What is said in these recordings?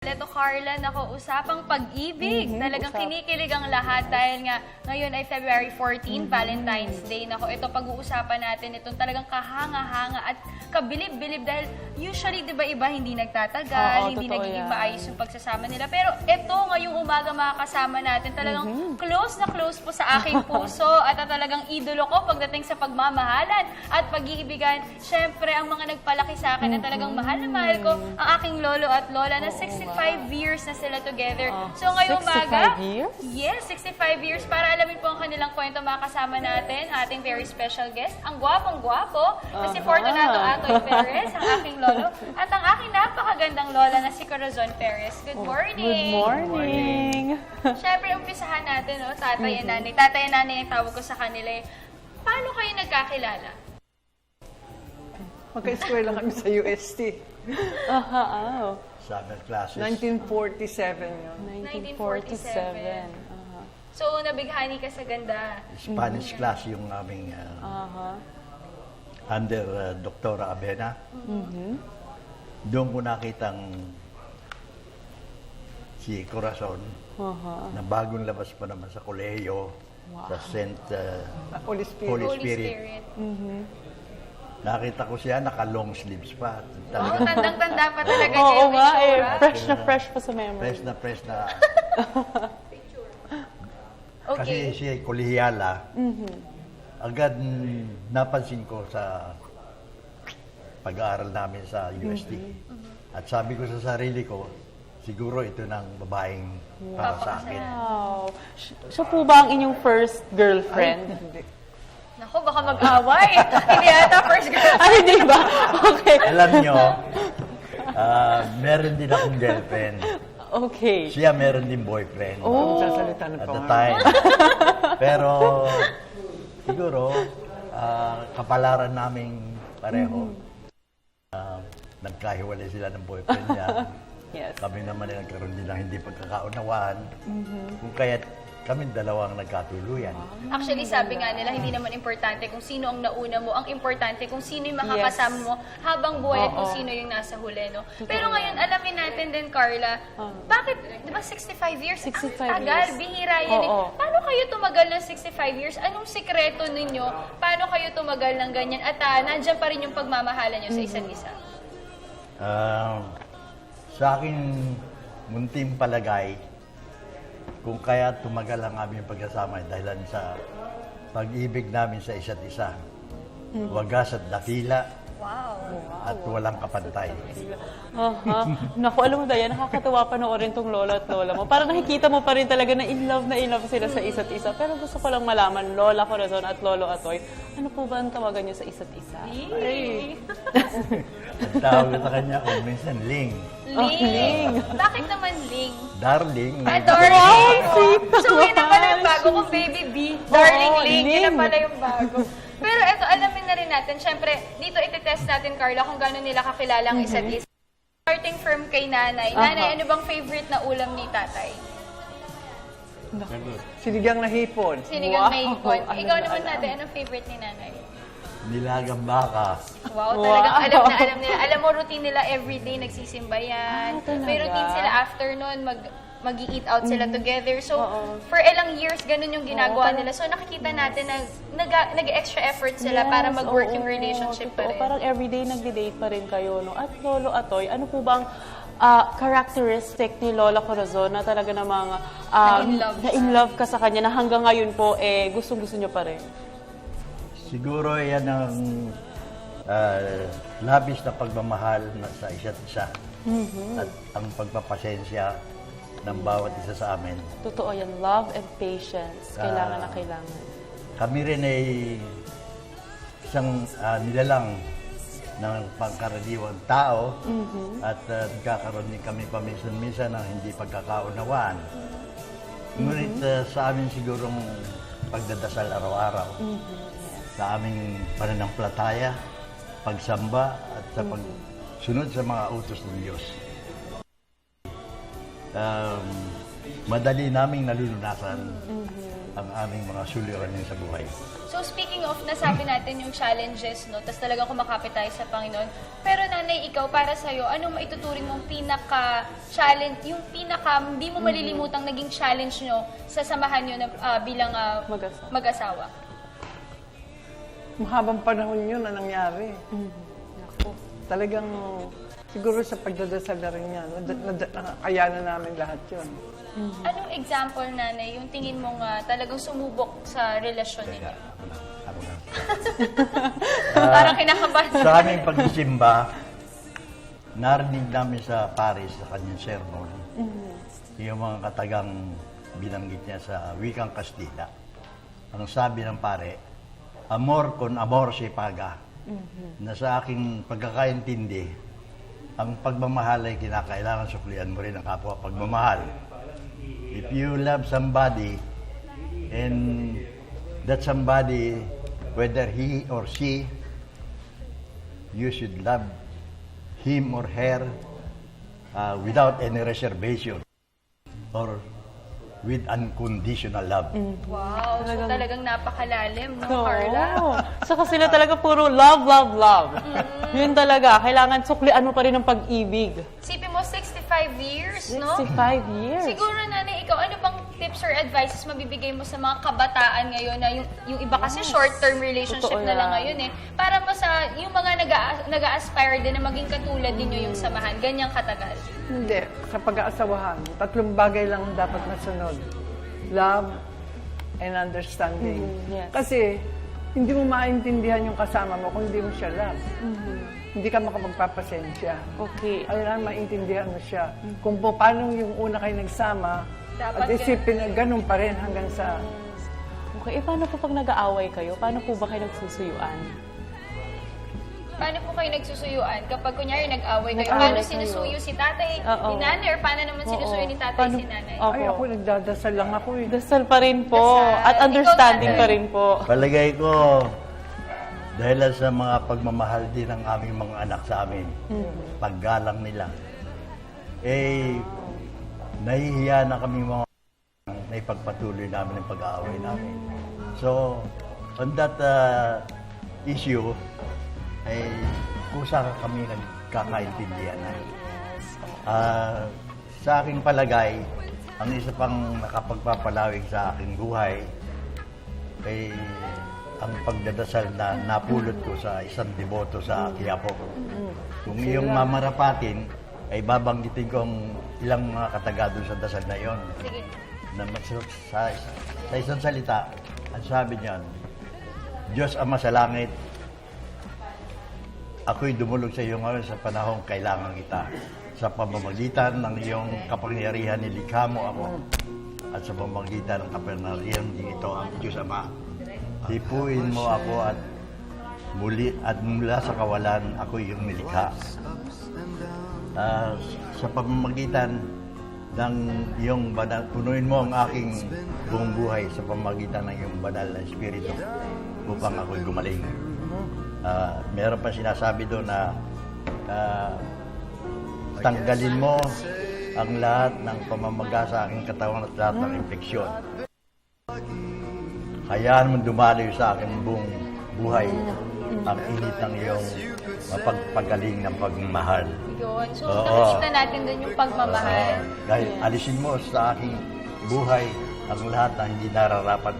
Leto Carla, nako, usapang pag-ibig. Talagang kinikilig ang lahat dahil nga ngayon ay February 14, Valentine's Day. Nako, ito pag-uusapan natin itong talagang kahanga-hanga at kabilib-bilib dahil usually, di ba, iba hindi nagtatagal, hindi nagiging maayos yung pagsasama nila. Pero ito, ngayong umaga makakasama natin, talagang close na close po sa aking puso at talagang idolo ko pagdating sa pagmamahalan at pag-iibigan. Siyempre, ang mga nagpalaki sa akin na talagang mahal na mahal ko, ang aking lolo at lola na 65 years na sila together. So ngayong umaga, 65 years? Yes, 65 years. Para alamin po ang kanilang kwento, makakasama natin ating very special guest, ang gwapong-gwapo na si Fortunato Atoy Perez, ang aking lolo, at ang aking napakagandang lola na si Corazon Perez. Good morning! Good morning! Siyempre, umpisahan natin, no? Tatay and nanay. Tatay and nanay ang tawag ko sa kanila. Paano kayo nagkakilala? Magka-square lang kami sa UST. Summer classes. 1947 yun. 1947. So, nabighani ka sa ganda. Spanish class yung aming under Doktora Abena. Doon ko nakitang si Corazon na bagong labas pa naman sa kolehiyo sa St. Holy Spirit. Holy Holy Spirit. Spirit. Nakita ko siya, naka-long sleeves pa. Oo, tandang-tanda pa talaga niya Oo yung nga eh. itsura. Fresh na fresh pa sa memory. Press na. Okay. Kasi siya ay kolehiyala. Agad napansin ko sa pag-aaral namin sa UST. At sabi ko sa sarili ko, siguro ito ng babaeng para sa akin. Wow. Siya po ba ang inyong first girlfriend? Hindi. Naku, baka mag-away. Hindi ata first girl. Ay, di ba? Okay. Alam nyo, meron din akong girlfriend. Okay. Siya meron din boyfriend Magsasalita na at pa the nga. time. Pero siguro, kapalaran naming pareho. Nagkahiwalay sila ng boyfriend niya. Yes. Kami naman ay nagkaroon din ng hindi pagkakaunawaan. Kung kaya't kami dalawang nagkatuluyan. Actually, sabi nga nila, hindi naman importante kung sino ang nauna mo. Ang importante kung sino yung makakasama mo habang buhay at kung sino yung nasa huli, no? Pero ngayon, alamin natin din, Carla, bakit, di ba 65 years? 65 ang tagal, years. bihira yan. Eh. Oo. Paano kayo tumagal ng 65 years? Anong sikreto ninyo? Paano kayo tumagal ng ganyan? At nandyan pa rin yung pagmamahalan nyo sa isa't isa? Sa aking munting palagay, kung kaya tumagal ang aming pagkasama dahil sa pag-ibig namin sa isa't isa. Wagas at dakila at walang kapantay. Naku, alam mo, Daya, nakakatawa panoorin tong lola at lola mo. Parang nakikita mo pa rin talaga na in love sila sa isa't isa. Pero gusto ko lang malaman, Lola Corazon at Lolo Atoy, ano po ba ang tawagan niyo sa isa't isa? Ay. Ang tawag sa kanya, kung minsan, Ling. Ling. Bakit naman Ling? Darling. Darling! So, yun na pala yung bago kong baby B. Darling Ling, yun na Ling. pala yung bago. Pero eto, alamin na rin natin, syempre, dito itetest natin, Carla, kung gano'n nila kakilala ang isa't isa. Starting from kay nanay. Nanay, ano bang favorite na ulam ni tatay? Sinigang na hipon. Sinigang Wow. na hipon. Ano Ikaw na naman alam? natin, anong favorite ni nanay? Nilagang baka. Wow, talagang alam na alam nila. Alam mo, routine nila everyday, nagsisimba yan. talaga? May routine sila after nun, mag-i-eat out sila together. So, for ilang years, ganun yung ginagawa nila. So, nakikita natin na nag-extra effort sila para mag-work yung relationship pa totoo. rin. Parang everyday nagde-date pa rin kayo, no? At Lolo Atoy, ano po bang characteristic ni Lola Corazon na talaga namang na-in-love ka sa kanya na hanggang ngayon po, gustong-gusto niyo pa rin? Siguro yan ang labis na pagmamahal sa isa't isa. At ang pagpapasensya ng bawat isa sa amin. Totoo yan. Love and patience. Kailangan na kailangan. Kami rin ay isang nilalang ng pangkaraniwang tao at nagkakaroon din kami paminsan-minsan ng hindi pagkakaunawaan. Ngunit sa amin sigurong pagdadasal araw-araw, sa aming pananampalataya, pagsamba at sa pagsunod sa mga utos ng Diyos. madali naming nalilunasan ang aming mga suliranin sa buhay. So speaking of, nasabi natin yung challenges, no? Tapos talagang kumakapit tayo sa Panginoon. Pero nanay, ikaw, para sa'yo, ano maituturing mong pinaka-challenge, yung hindi mo malilimutang naging challenge nyo sa samahan nyo bilang mag-asawa? Mahabang panahon yun na nangyari. Naku. Talagang, siguro sa pagdadasal na rin yan, nakayanan namin lahat yun. Anong example, nanay, yung tingin mong talagang sumubok sa relasyon ninyo? Ako na. Parang kinakabahan. Sa aming pagsisimba, narinig namin sa Paris, sa kanyang sermon, yung mga katagang binanggit niya sa wikang Kastila. Ang sabi ng pare, amor con amor se paga. Na sa aking pagkakaintindi, ang pagmamahal ay kinakailangan suklian mo rin ang kapwa pagmamahal. If you love somebody, and that somebody, whether he or she, you should love him or her without any reservation or with unconditional love. Wow, so talagang napakalalim, no, Carla? Oo. Saka sila talaga puro love, love, love. Yun talaga. Kailangan suklian mo pa rin ang pag-ibig. Sipin mo, 65 years, no? 65 years. Siguro, nanay, ikaw, ano bang tips or advices mabibigay mo sa mga kabataan ngayon na yung iba kasi short-term relationship Totoo na lang yan. ngayon eh. Para mo sa yung mga nag-a-aspire din na maging katulad ninyo yung samahan, ganyang katagal. Hindi. Sa pag-aasawahan, 3 bagay lang ang dapat masunod. Love and understanding. Yes. Kasi, hindi mo maintindihan yung kasama mo kung hindi mo siya love. Hindi ka makapagpapasensya. Okay. Kailangan maintindihan mo siya. Kung paano yung una kayo nagsama, Dapat at isipin na ganun pa rin hanggang sa... Okay, paano po pag nag-aaway kayo? Paano po ba kayo nagsusuyuan? Paano po kayo nagsusuyuan? Kapag kunyari nag-away kayo, Nag-away paano kayo. sinusuyo si tatay, Oo. ni nanay, or paano naman sinusuyo ni tatay Paano- si nanay? Opo. Ay, ako nagdadasal lang ako eh. Dasal pa rin po. Dasal. At understanding Ikaw, pa rin po. Palagay ko, dahil sa mga pagmamahal din ng aming mga anak sa amin, paggalang nila, nahihiya na kami mga na ipagpatuloy namin ang pag-aaway namin. So, on that issue, ay kusa kami nagkakaintindihan na. Sa aking palagay, ang isa pang nakapagpapalawig sa aking buhay ay ang pagdadasal na napulot ko sa isang deboto sa Quiapo. Kung iyong mamarapatin, ay babanggitin ko ang ilang mga katagado sa dasal na yon. Sige. Na sa isang salita, ang sabi niyan, Diyos Ama sa langit, ako'y dumulog sa iyo ngayon sa panahong kailangan kita. Sa pamamagitan ng iyong kapangyarihan, nilikha mo ako. At sa pamamagitan ng kapangyarihan dito ang Diyos Ama. Hipuin mo ako at mula sa kawalan, ako iyong nilikha. Sa pamamagitan ng iyong banal, punuin mo ang aking buong buhay sa pamamagitan ng iyong banal na Espiritu upang ako'y gumaling. Meron pa sinasabi doon na tanggalin mo ang lahat ng pamamaga sa aking katawan at lahat ng infeksyon. Hayaan mo dumaloy sa aking buong buhay ang init ng iyong mapagpagaling ng pagmamahal. Yun. So, Oo. nakikita natin dun yung pagmamahal. Dahil alisin mo sa aking buhay ang lahat na hindi nararapat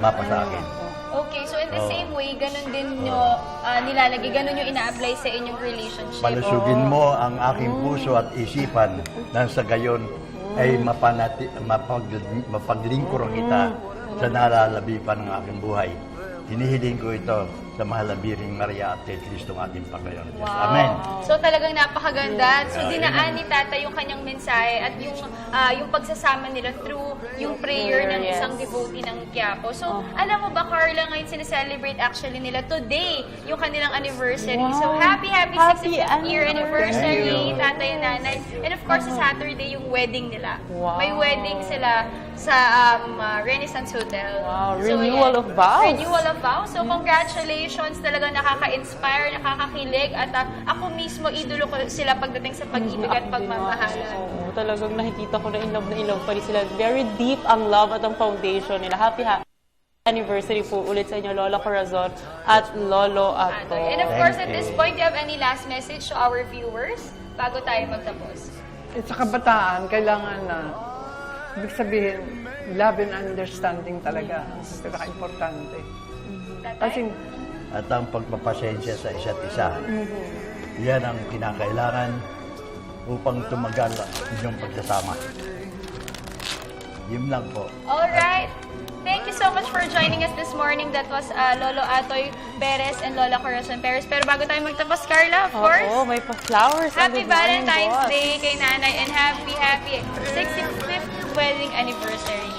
mapa sa akin. Okay, so in the same way, ganun din nyo nilalagay, ganun yung ina-apply sa inyong relationship. Palusugin mo ang aking puso at isipan nang sa gayon ay mapaglingkuran kita sa nalalabipan ng aking buhay. Hinihiling ko ito sa mahal na Biring Maria at kay Kristo ng ating Panginoon. Diyos. Wow. Amen. So talagang napakaganda. So dinaan ni Tata yung kanyang mensahe at yung pagsasama nila through yung prayer ng Yes. isang devotee ng Quiapo. So alam mo ba, Carla, ngayon sineselebrate actually nila today yung kanilang anniversary. So Wow. happy Happy 65th year anniversary, Thank you. Tatay and Nanay. And of course, sa Saturday yung wedding nila. Wow. May wedding sila sa Renaissance Hotel. Wow, So, renewal ayan. of vows. Renewal of vows. So congratulations traditions talagang nakaka-inspire, nakakakilig, at ako mismo, idolo ko sila pagdating sa pag-ibig at pagmamahalan. Oo, talagang nakikita ko na in love pa rin sila. Very deep ang love at ang foundation nila. Happy anniversary po ulit sa inyo, Lola Corazon at Lolo Atoy. And of course, Thank at this you. point, do you have any last message to our viewers bago tayo magtapos? Sa kabataan, kailangan na, ibig sabihin, love and understanding talaga. Ang pinaka-importante. Kasi, At ang pagpapasensya sa isa't isa. Yan ang kinakailangan upang tumagal ang inyong pagsasama. Yun lang po. Alright. Thank you so much for joining us this morning. That was Lolo Atoy Perez and Lola Corazon Perez. Pero bago tayo magtapos, Carla, of course, Oo, may pa-flowers. Happy Good morning, Valentine's boss. Day kay Nanay and happy 65th wedding anniversary.